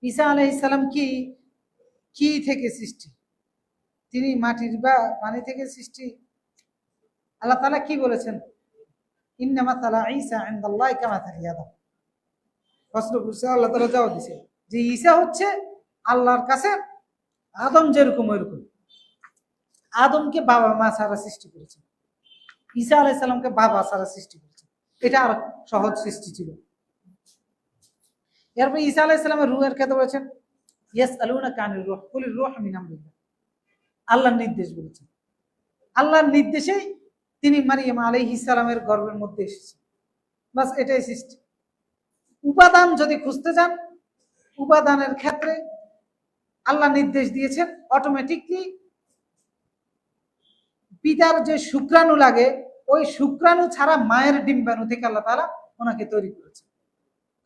ঈসা আলাইহিস সালাম কি থেকে সৃষ্টি? তিনি মাটির বা পানি থেকে সৃষ্টি? আল্লাহ তাআলা কি বলেছেন? ইন্না মাসালা ঈসা ইনদাল্লাহি কামাসালি আদম। প্রশ্ন করছে, আল্লাহ তাআলা জবাব দিয়েছে যে ঈসা হচ্ছে আল্লাহর কাছে আদম যেরকম ওইরকম। আদমকে বাবা মা ছাড়া সৃষ্টি করেছেন, ঈসা আলাইহিস সালামকে বাবা ছাড়া সৃষ্টি করেছেন। এটা আর সহজ সৃষ্টি ছিল। এরপর ঈসা আলাইহিস সালামের রূহের কথা বলেছেন, ইয়াসআলুনাকা আনির রূহ কুলির রূহু মিন আমরিল্লাহ। আল্লাহর নির্দেশ বলেছেন, আল্লাহর নির্দেশেই তিনি মারিয়াম আলাইহিস সালামের গর্ভের মধ্যে এসেছেন। বাস এটাই সৃষ্টি। উপাদান যদি খুঁজতে যান, উপাদানের ক্ষেত্রে আল্লাহ নির্দেশ দিয়েছেন, অটোমেটিকলি পিতার যে শুক্রাণু লাগে ওই শুক্রাণু ছাড়া মায়ের ডিম্বাণু থেকে আল্লাহ তাআলা ওনাকে তৈরি করেছেন।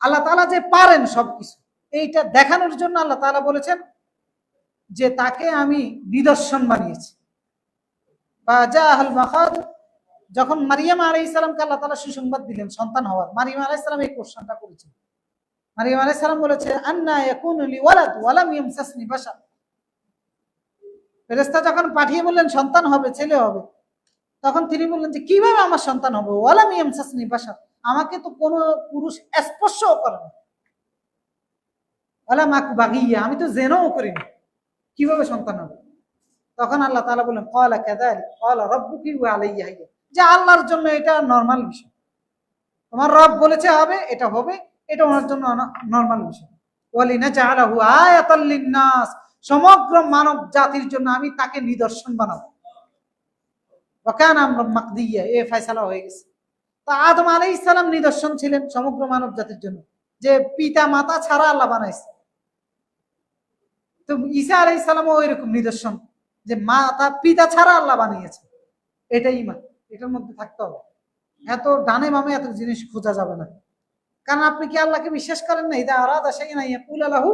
আল্লাহ তাআলা যে পারেন সবকিছু, এইটা দেখানোর জন্য আল্লাহ তাআলা বলেছেন যে তাকে আমি নিদর্শন বানিয়েছি। যখন মারিয়াম আলাইহিস সালামকে আল্লাহ তাআলা সুসংবাদ দিলেন সন্তান হওয়ার, মারিয়াম আলাইহিস সালাম এই কোশ্চেনটা করেছেন। মারিয়াম আলাইহিস সালাম বলেছে, আন্না ইয়াকুনু লি ওয়ালাদ ওয়া লাম ইয়ামসাসনি বাশার। ফেরেশতা যখন পাঠিয়ে বললেন সন্তান হবে, ছেলে হবে, তখন তিনি বললেন যে কিভাবে আমার সন্তান হবে? ওয়া লাম ইয়ামসাসনি বাশার, আমাকে তো কোনো পুরুষ স্পর্শও করে না। ওয়া লাম আকু বাগিয়া, আমি তো জিনাও করিনি, কিভাবে সন্তান হবে? তখন আল্লাহ তাআলা বললেন, ক্বালা কাযালিক ক্বালা রাব্বুকি ওয়া আলাইয়া হাইয়া, যে আল্লাহর জন্য এটা নরমাল বিষয়। তোমার রব বলেছে হবে, এটা হবে, এটা ওনার জন্য নরমাল বিষয়। ওয়ালিনাজআলাহু আয়াতাল লিন্নাস, সমগ্র মানব জাতির জন্য আমি তাকে নিদর্শন বানাবো। ওয়া কানা আমরুন মাকদিয়া, এই ফয়সালা হয়ে গেছে। তো আদম আলাইহিস সালাম নিদর্শন ছিলেন সমগ্র মানব জাতির জন্য, যে পিতা মাতা ছাড়া আল্লাহ বানাইছে। তো ঈসা আলাইহিস সালামও ওইরকম নিদর্শন, যে মাতা পিতা ছাড়া আল্লাহ বানিয়েছে। এটাই ঈমান, এটার মধ্যে থাকতে হবে। এত ডানে বামে এত জিনিস খোঁজা যাবে না। কারণ আপনি কি আল্লাহকে বিশ্বাস করেন না? ইদা আরাদা শাইআন ইয়াকুলা লাহু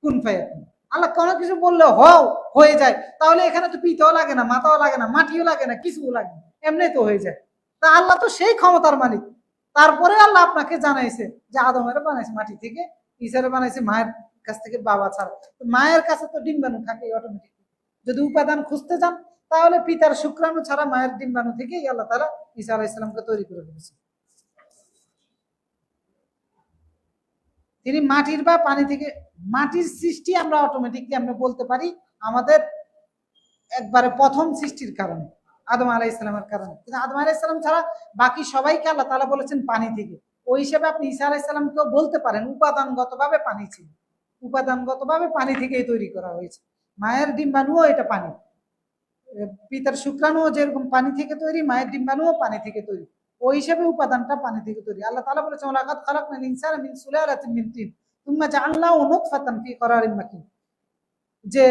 কুন ফায়াকুন। আল্লাহ কোনো কিছু বললে হও, হয়ে যায়। তাহলে এখানে তো পিতাও লাগে না, মাতাও লাগে না, মাটিও লাগে না, কিছুও লাগে না, এমনি তো হয়ে যায়। তা আল্লাহ তো সেই ক্ষমতার মালিক। তারপরে আল্লাহ আপনাকে জানাইছে যে আদমের বানাইছে মাটি থেকে, ঈসারে বানাইছে মায়ের কাছ থেকে বাবা ছাড়া। মায়ের কাছে তো ডিম্বাণু থাকে অটোমেটিক। যদি উপাদান খুঁজতে যান, তাহলে পিতার শুক্রাণু ছাড়া মায়ের ডিম্বাণু থেকেই আল্লাহ তাআলা ঈসা আলাইহিস সালামকে তৈরি করে ফেলেছে। তিনি মাটির বা পানি থেকে, মাটির সৃষ্টি আমরা অটোমেটিকলি আমরা বলতে পারি আমাদের একবারে প্রথম সৃষ্টির কারণে, আদম আলাইহিস সালামের কারণে। কিন্তু আদম আলাইহিস সালাম ছাড়া বাকি সবাইকে আল্লাহ তাআলা বলেছেন পানি থেকে। ওই হিসেবে আপনি ঈসা আলাইহিস সালামকেও বলতে পারেন উপাদানগতভাবে পানি ছিল, উপাদানগতভাবে পানি থেকেই তৈরি করা হয়েছে। মায়ের ডিম্বাণুও এটা পানি, পিতার শুক্রাণুও যেরকম পানি থেকে তৈরি, মায়ের ডিম্বাণুও পানি থেকে তৈরি। ওই হিসেবে উপাদানটা পানি থেকে তৈরি। আল্লাহ তাআলা বলেছেন, ওয়ালাকাদ খালাকনাল ইনসানা মিন সুলালাতিন মিন তিন সুম্মা জাআলনাহু নুতফাতান ফি করারিন মাকিন, যে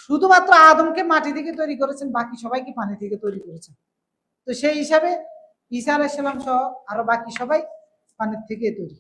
শুধুমাত্র আদমকে মাটি থেকে তৈরি করেছেন, বাকি সবাইকে পানি থেকে তৈরি করেছেন। তো সেই হিসাবে ঈসা আলাইহিস সালাম সহ আরো বাকি সবাই পানির থেকে তৈরি।